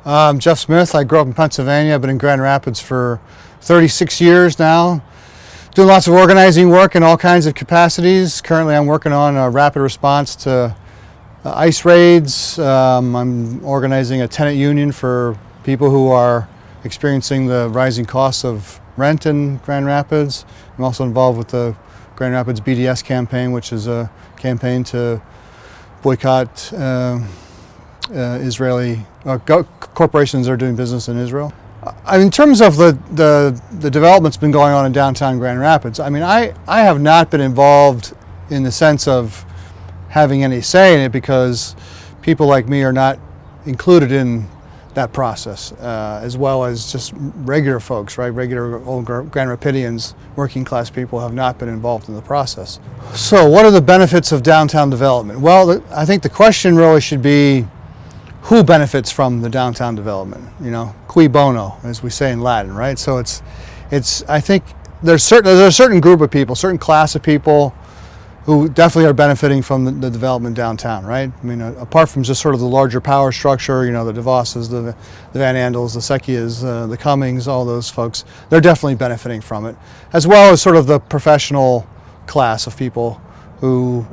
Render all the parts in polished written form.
I'm Jeff Smith. I grew up in Pennsylvania. I've been in Grand Rapids for 36 years now, doing lots of organizing work in all kinds of capacities. Currently I'm working on a rapid response to ice raids. I'm organizing a tenant union for people who are experiencing the rising costs of rent in Grand Rapids. I'm also involved with the Grand Rapids BDS campaign, which is a campaign to boycott Israeli corporations that are doing business in Israel. In terms of the development's been going on in downtown Grand Rapids, I have not been involved in the sense of having any say in it because people like me are not included in that process, as well as just regular folks, right? Regular old Grand Rapidians, working class people have not been involved in the process. So what are the benefits of downtown development? Well, I think the question really should be, who benefits from the downtown development? You know, cui bono, as we say in Latin, right? So I think there's a certain group of people, certain class of people who definitely are benefiting from the development downtown, right? I mean, apart from just sort of the larger power structure, you know, the DeVosses, the Van Andels, the Secchias, the Cummings, all those folks, they're definitely benefiting from it, as well as sort of the professional class of people who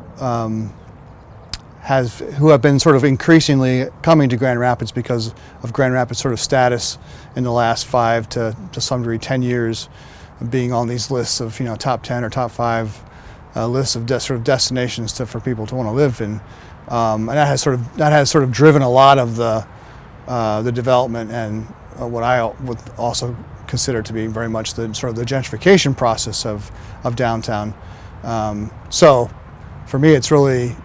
have been sort of increasingly coming to Grand Rapids because of Grand Rapids' sort of status in the last 5 to some degree 10 years of being on these lists of, you know, top 10 or top 5 lists of sort of destinations for people to want to live in, and that has sort of driven a lot of the development and what I would also consider to be very much the sort of the gentrification process of downtown. So for me, it's really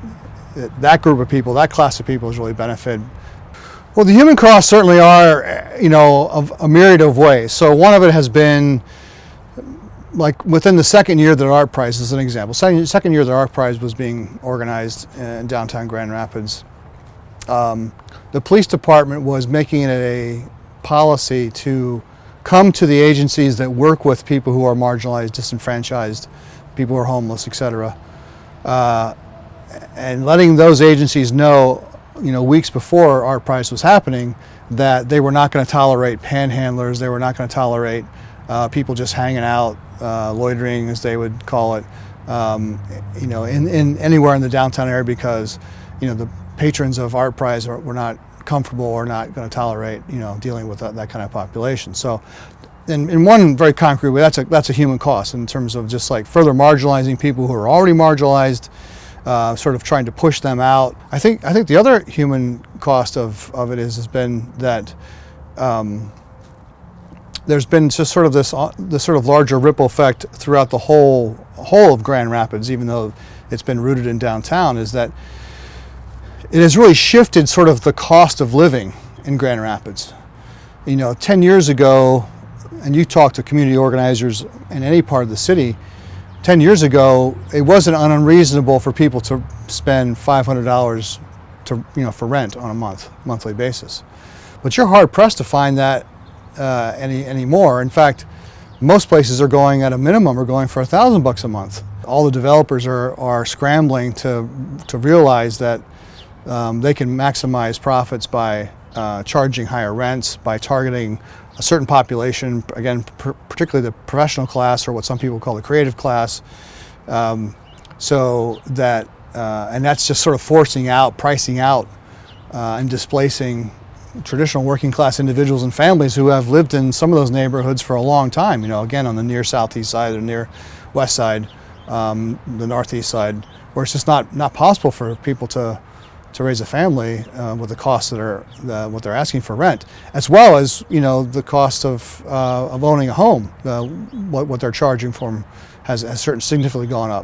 that group of people, that class of people, has really benefited. Well, the human costs certainly are, you know, of a myriad of ways. So one of it has been, like, within the second year that Art Prize, as an example, second year that Art Prize was being organized in downtown Grand Rapids, the police department was making it a policy to come to the agencies that work with people who are marginalized, disenfranchised, people who are homeless, etc., and letting those agencies know, you know, weeks before Art Prize was happening, that they were not going to tolerate panhandlers, they were not going to tolerate people just hanging out, loitering, as they would call it, you know, in anywhere in the downtown area, because, you know, the patrons of Art Prize were not comfortable or not going to tolerate, you know, dealing with that kind of population. So, in one very concrete way, that's a human cost in terms of just like further marginalizing people who are already marginalized, sort of trying to push them out. I think the other human cost of it has been that there's been just sort of this sort of larger ripple effect throughout the whole of Grand Rapids, even though it's been rooted in downtown, is that it has really shifted sort of the cost of living in Grand Rapids. You know, 10 years ago, and you talk to community organizers in any part of the city, 10 years ago, it wasn't unreasonable for people to spend $500 for rent on a monthly basis. But you're hard pressed to find that anymore. In fact, most places are going, at a minimum, are going for $1,000 a month. All the developers are scrambling to realize that they can maximize profits by charging higher rents, by targeting a certain population, again, particularly the professional class, or what some people call the creative class, so that, and that's just sort of pricing out, and displacing traditional working class individuals and families who have lived in some of those neighborhoods for a long time, you know, again, on the near southeast side or near west side, the northeast side, where it's just not possible for people to raise a family with the costs that are what they're asking for rent, as well as, you know, the cost of owning a home. What they're charging for them has significantly gone up.